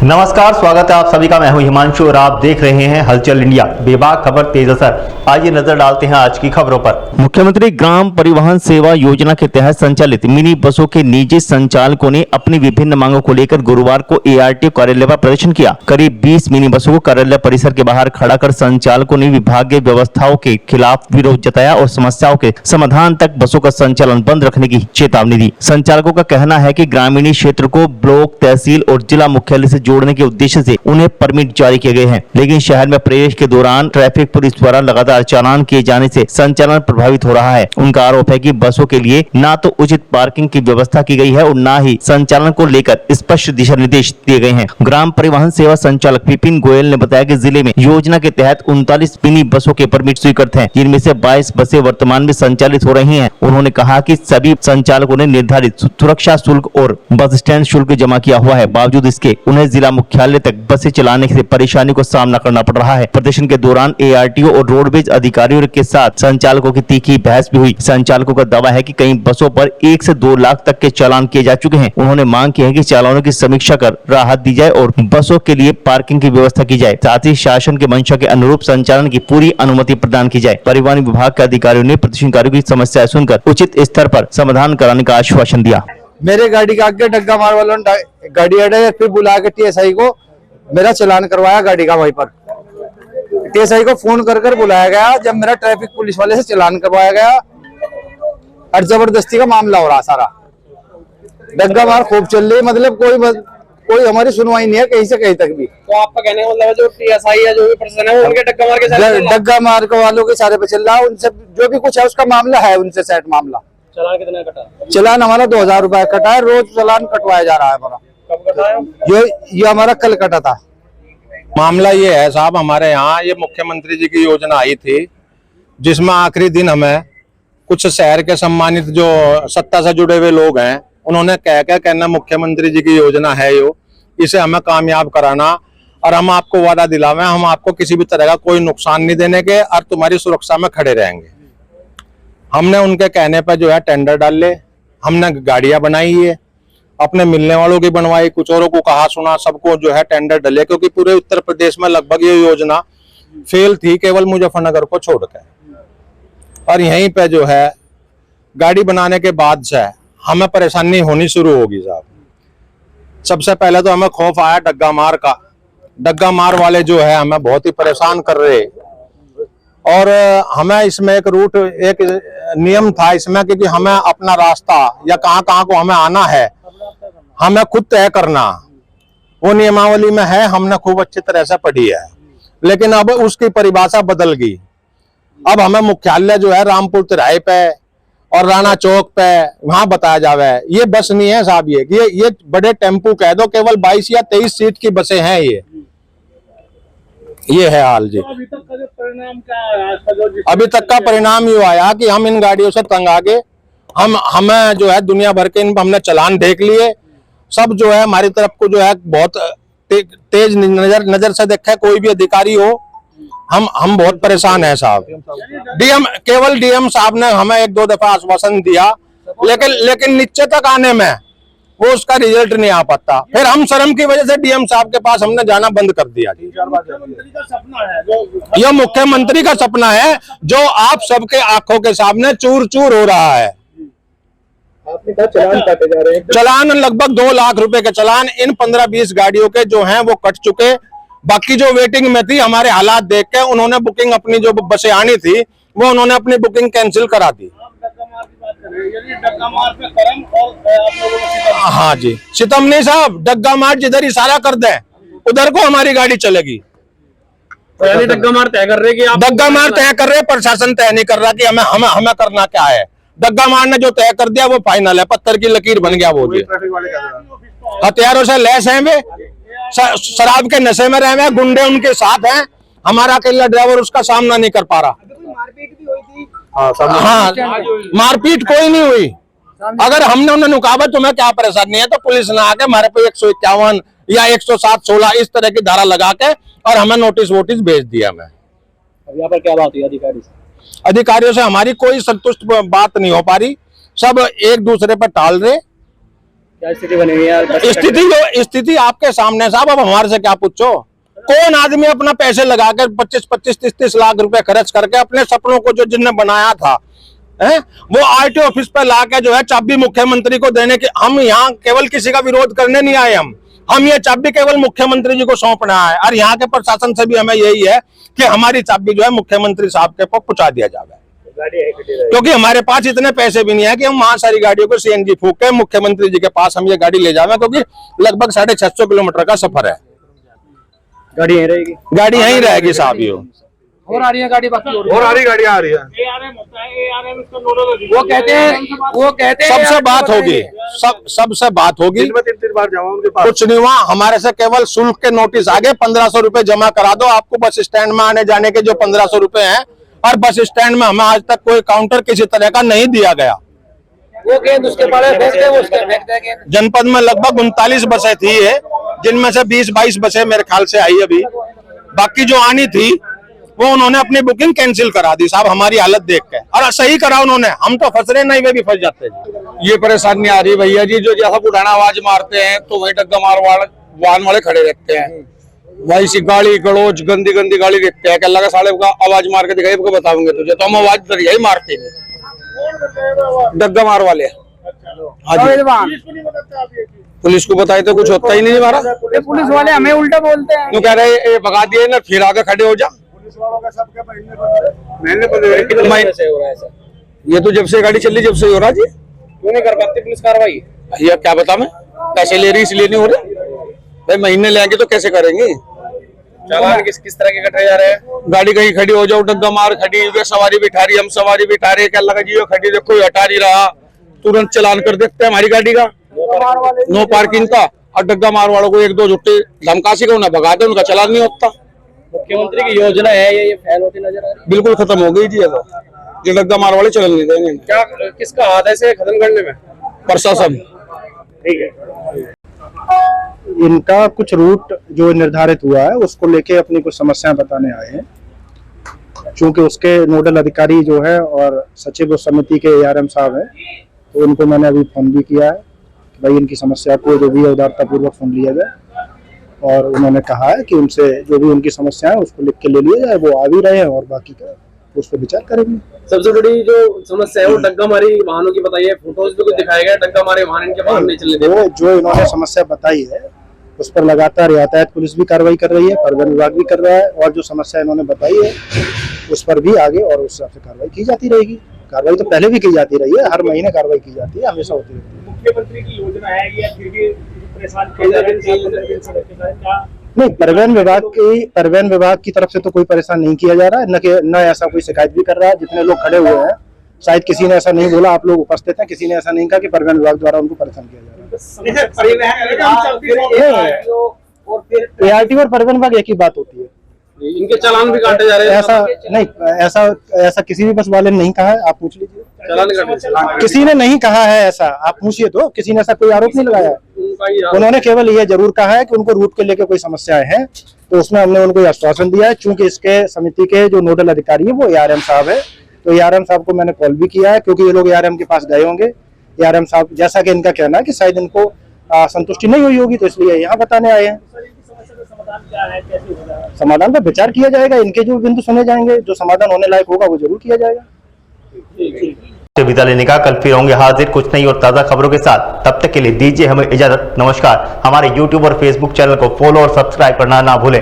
नमस्कार, स्वागत है आप सभी का। मैं हूं हिमांशु और आप देख रहे हैं हलचल इंडिया। बेबाक खबर तेज असर। आइए नजर डालते हैं आज की खबरों पर। मुख्यमंत्री ग्राम परिवहन सेवा योजना के तहत संचालित मिनी बसों के निजी संचालकों ने अपनी विभिन्न मांगों को लेकर गुरुवार को एआरटीओ कार्यालय पर प्रदर्शन किया। करीब 20 मिनी बसों को कार्यालय परिसर के बाहर खड़ा कर संचालकों ने विभागीय व्यवस्थाओं के खिलाफ विरोध जताया और समस्याओं के समाधान तक बसों का संचालन बंद रखने की चेतावनी दी। संचालकों का कहना है कि ग्रामीण क्षेत्र को ब्लॉक, तहसील और जिला मुख्यालय से जोड़ने के उद्देश्य से उन्हें परमिट जारी किए गए हैं, लेकिन शहर में प्रवेश के दौरान ट्रैफिक पुलिस द्वारा लगातार चालान किए जाने से संचालन प्रभावित हो रहा है। उनका आरोप है कि बसों के लिए ना तो उचित पार्किंग की व्यवस्था की गई है और ना ही संचालन को लेकर स्पष्ट दिशा निर्देश दिए गए हैं। ग्राम परिवहन सेवा संचालक विपिन गोयल ने बताया कि जिले में योजना के तहत 39 मिनी बसों के परमिट स्वीकृत हैं, जिनमें से 22 बसें वर्तमान में संचालित हो रही हैं। उन्होंने कहा कि सभी संचालकों ने निर्धारित सुरक्षा शुल्क और बस स्टैंड शुल्क जमा किया हुआ है। बावजूद इसके उन्हें जिला मुख्यालय तक बसें चलाने से परेशानी को सामना करना पड़ रहा है। प्रदर्शन के दौरान एआरटीओ और रोडवेज अधिकारियों के साथ संचालकों की तीखी बहस भी हुई। संचालकों का दावा है कि कई बसों पर 1 से 2 लाख तक के चालान किए जा चुके हैं। उन्होंने मांग की है कि चालानों की समीक्षा कर राहत दी जाए और बसों के लिए पार्किंग की व्यवस्था की जाए। साथ ही शासन के मंशा के अनुरूप संचालन की पूरी अनुमति प्रदान की जाए। परिवहन विभाग के अधिकारियों ने प्रदर्शनकारियों की समस्याएं सुनकर उचित स्तर पर समाधान कराने का आश्वासन दिया। मेरे गाड़ी के आगे डग्गा मार वालों ने गाड़ी अड़े, फिर बुला के टीएसआई को मेरा चालान करवाया गाड़ी का। वहीं पर टीएसआई को फोन कर बुलाया गया। जब मेरा ट्रैफिक पुलिस वाले से चालान करवाया गया और जबरदस्ती का मामला हो रहा सारा। डग्गा मार खूब चल रही, मतलब कोई हमारी सुनवाई नहीं है कहीं से कहीं तक भी। तो आपका कहने का मतलब जो टीएसआई है, जो भी पर्सन है, उनके डग्गा मार के डग्गा मार के वालों के सारे पे चल रहा है। उनसे जो भी कुछ है उसका मामला है, उनसे सेट मामला। चालान कितना कटा? चालान हमारा 2000 रुपए कटा है। रोज चालान कटवाया जा रहा है हमारा। कब कटा है? ये हमारा कल कटा था। मामला ये है साहब, हमारे यहाँ ये मुख्यमंत्री जी की योजना आई थी, जिसमें आखिरी दिन हमें कुछ शहर के सम्मानित जो सत्ता से जुड़े हुए लोग हैं, उन्होंने कहना मुख्यमंत्री जी की योजना है यो, इसे हमें कामयाब कराना और हम आपको वादा दिलावे, हम आपको किसी भी तरह का कोई नुकसान नहीं देने के और तुम्हारी सुरक्षा में खड़े रहेंगे। हमने उनके कहने पर जो है टेंडर डाल ले, हमने गाड़ियां बनाई है, अपने मिलने वालों की बनवाई, कुछ औरों को कहा सुना, सबको जो है टेंडर डले, क्योंकि पूरे उत्तर प्रदेश में लगभग ये योजना फेल थी, केवल मुजफ्फरनगर को छोड़कर। और यहीं पे जो है गाड़ी बनाने के बाद से हमें परेशानी होनी शुरू होगी साहब। सबसे पहले तो हमें खौफ आया डग्गा मार का। डग्गा मार वाले जो है हमें बहुत ही परेशान कर रहे, और हमें इसमें एक नियम था इसमें, क्योंकि हमें अपना रास्ता या कहाँ को हमें आना है हमें खुद तय करना, वो नियमावली में है, हमने खूब अच्छी तरह से पढ़ी है। लेकिन अब उसकी परिभाषा बदल गई। अब हमें मुख्यालय जो है रामपुर तिराहे पे और राणा चौक पे वहां बताया जावे। ये बस नहीं है साहब, ये बड़े टेम्पू कह दो, केवल 22 या 23 सीट की बसें हैं। ये है हाल जी। तो अभी तक का जो परिणाम क्या है? अभी तक का परिणाम ये आया कि हम इन गाड़ियों से तंग आ गए। हमें जो है दुनिया भर के हमने चालान देख लिए, सब जो है हमारी तरफ को जो है बहुत तेज नजर से देखा। कोई भी अधिकारी हो, हम बहुत परेशान है साहब। केवल डीएम साहब ने हमें 1-2 दफा आश्वासन दिया, लेकिन नीचे तक आने में वो उसका रिजल्ट नहीं आ पाता। फिर हम शर्म की वजह से डीएम साहब के पास हमने जाना बंद कर दिया। मुख्यमंत्री का सपना है यह मुख्यमंत्री का सपना है जो आप सबके आंखों के सामने चूर चूर हो रहा है। आपने कहा चालान काटे जा रहे हैं। चालान लगभग 2 लाख रुपए के चालान इन 15-20 गाड़ियों के जो हैं वो कट चुके। बाकी जो वेटिंग में थी, हमारे हालात देख के उन्होंने बुकिंग, अपनी जो बसें आनी थी वो उन्होंने अपनी बुकिंग कैंसिल करा दी। हाँ जी, सितम नहीं साहब, डग्गा मार जिधर इशारा कर दे उधर को हमारी गाड़ी चलेगी। तो डग्गा मार तय कर रहे कि आप डग्गा मार तय कर रहे, प्रशासन तय नहीं कर रहा कि हमें करना क्या है। डग्गा मार ने जो तय कर दिया वो फाइनल है, पत्थर की लकीर बन गया वो जी। हथियारों से लैस हैं वे, शराब के नशे में रहे हैं, गुंडे उनके साथ हैं। हमारा अकेला ड्राइवर उसका सामना नहीं कर पा रहा। मारपीट भी हुई थी? हाँ, मारपीट कोई नहीं हुई। अगर हमने उन्हें नुकाबा तुम्हें क्या परेशानी है, तो पुलिस ने आके हमारे पे 151 या 107-16 इस तरह की धारा लगा के और हमें नोटिस वोटिस भेज दिया। मैं अब यहाँ पर क्या बात हुई अधिकारी से? अधिकारियों से हमारी कोई संतुष्ट बात नहीं हो पा रही। सब एक दूसरे पर टाल रहे। क्या स्थिति बनी हुई है यार? स्थिति आपके सामने साहब, अब हमारे से क्या पूछो। कौन आदमी अपना पैसे लगाकर 25-25, 30-30 लाख रुपए खर्च करके अपने सपनों को जो जिनने बनाया था वो आरटीओ ऑफिस पे लाके जो है चाबी मुख्यमंत्री को देने के, हम यहाँ केवल किसी का विरोध करने नहीं आए, हम ये चाबी केवल मुख्यमंत्री जी को सौंपना है। और यहाँ के प्रशासन से भी हमें यही है कि हमारी चाबी जो है मुख्यमंत्री साहब के पास पहुंचा दिया जाए, क्योंकि हमारे पास इतने पैसे भी नहीं है कि हम वहां सारी गाड़ियों को सीएनजी फूक के मुख्यमंत्री जी के पास हम ये गाड़ी ले जावे, क्योंकि लगभग 650 किलोमीटर का सफर है। गाड़ी यहीं रहेगी? गाड़ी यहीं रहेगी साहब। ये और आ रही है गाड़ी, बाकी और आ रही गाड़ियां आ रही है। वो कहते हैं सबसे बात होगी, सबसे बात होगी। 3 बार जाऊँ उनके पास। कुछ नहीं हुआ, हमारे से केवल शुल्क के नोटिस आ गए। 1500 रुपए जमा करा दो, आपको बस स्टैंड में आने जाने के जो 1500 रुपए हैं, और बस स्टैंड में हमें आज तक कोई काउंटर किसी तरह का नहीं दिया गया। वो गेंद उसके पाले फेंकते हैं, वो उसके फेंकते हैं गेंद। जनपद में लगभग 39 बसें थी है, जिनमें से 20-22 बसें मेरे ख्याल से आई अभी। बाकी जो आनी थी वो उन्होंने अपनी बुकिंग कैंसिल करा दी साहब, हमारी हालत देख के। और सही करा उन्होंने, हम तो फंस रहे, नहीं वे भी फंस जाते हैं। ये परेशानी आ रही भैया जी, जो जैसा पुराना आवाज मारते हैं तो वही डग्गा मार वाहन वाले खड़े रहते हैं, वही सी गाड़ी गड़ोज गंदी गंदी गाड़ी देखते हैं कि अल्लाह का साले का आवाज मार के दिखाई बताऊंगे तुझे, तो हम आवाज दरिया ही मारते हैं डग्गा मार वाले। पुलिस को बताए तो कुछ होता ही नहीं हमारा। पुलिस वाले हमें उल्टा बोलते हैं, तो कह रहे ये भगा दिए ना, फिर आगे खड़े हो जा। ये तो जब से गाड़ी चली जब से हो रहा जी। क्यों नहीं कर पाती पुलिस कार्रवाई? भैया क्या बता, मैं पैसे ले रही इसलिए नहीं हो रहे भाई, महीने लेंगे तो कैसे करेंगे। चालान किस तरह के कटे जा रहे हैं? गाड़ी कहीं खड़ी हो जाओ, डग्गा मार खड़ी, वे सवारी बिठा रही, हम सवारी बिठा रहे, क्या लगा जी खड़ी देखो हटा नहीं रहा, तुरंत चलान कर देते हैं हमारी गाड़ी का, नो पार्किंग का। और डग्गा मार वालों को 1-2 झुट्टे धमकासी को ना भगा दे, उनका चलान नहीं होता। मुख्यमंत्री की योजना है ये फैल होती नजर आ रही है। बिल्कुल खत्म हो गई जी, ये डग्गा मार वाले चलन नहीं देंगे। क्या किसका हाथ है इसे खत्म करने में? प्रशासन। ठीक है, इनका कुछ रूट जो निर्धारित हुआ है उसको लेके अपनी कुछ समस्याएं बताने आए हैं, चूंकि उसके नोडल अधिकारी जो है और सचिव उस समिति के ARM साहब हैं, तो उनको मैंने अभी फोन भी किया है कि भाई इनकी समस्या को जो भी उदारता पूर्वक सुन लिया जाए, और उन्होंने कहा है कि उनसे जो भी उनकी समस्या है उसको लिख के ले लिया जाए। वो आ भी रहे हैं और बाकी का उस पर विचार करेंगे। सबसे बड़ी जो समस्या है वो डग्गा मारी वाहनों की बताइए। फोटोज भी कुछ दिखाए गए, डग्गा मारे वाहन इनके बाहर नहीं चलने देते। जो इन्होंने समस्या बताई है उस पर लगातार यातायात पुलिस भी कार्रवाई कर रही है, परिवहन विभाग भी कर रहा है, और जो समस्या इन्होंने बताई है उस पर भी आगे और उस हिसाब से कार्रवाई की जाती रहेगी। कार्रवाई तो पहले भी की जाती रही है, हर महीने कार्रवाई की जाती है, हमेशा होती रहती है। मुख्यमंत्री की योजना है ये, फिर भी परेशान नहीं, परिवहन विभाग की तरफ से तो कोई परेशान नहीं किया जा रहा है, न ऐसा कोई शिकायत भी कर रहा है। जितने लोग खड़े हुए हैं, शायद किसी ने ऐसा नहीं बोला, आप लोग उपस्थित हैं, किसी ने ऐसा नहीं कहा कि परिवहन विभाग द्वारा उनको परेशान किया जा रहा है। ART और परिवहन विभाग एक ही बात होती है। इनके चालान भी काटे जा रहे हैं। ऐसा नहीं, ऐसा किसी भी बस वाले ने नहीं कहा है, आप पूछ लीजिए। चालान काटे किसी ने नहीं कहा है ऐसा, आप पूछिए तो, किसी ने ऐसा कोई आरोप नहीं लगाया है। उन्होंने केवल ये जरूर कहा है कि उनको रूट के लेकर कोई समस्याएं हैं, तो उसमें हमने उनको आश्वासन दिया है। चूंकि इसके समिति के जो नोडल अधिकारी है वो ARM साहब है, तो ARM साहब को मैंने कॉल भी किया है, क्योंकि ये लोग ARM के पास गए होंगे। ARM साहब जैसा कि इनका कहना है कि शायद इनको संतुष्टि नहीं हुई होगी, तो इसलिए यहाँ बताने आए हैं। समाधान पर विचार किया जाएगा, इनके जो बिंदु सुने जाएंगे, जो समाधान होने लायक होगा वो जरूर किया जाएगा। विदा लेने का, कल फिर होंगे हाजिर कुछ नई और ताज़ा खबरों के साथ। तब तक के लिए दीजिए हमें इजाजत। नमस्कार। हमारे YouTube और Facebook चैनल को फॉलो और सब्सक्राइब करना ना भूलें।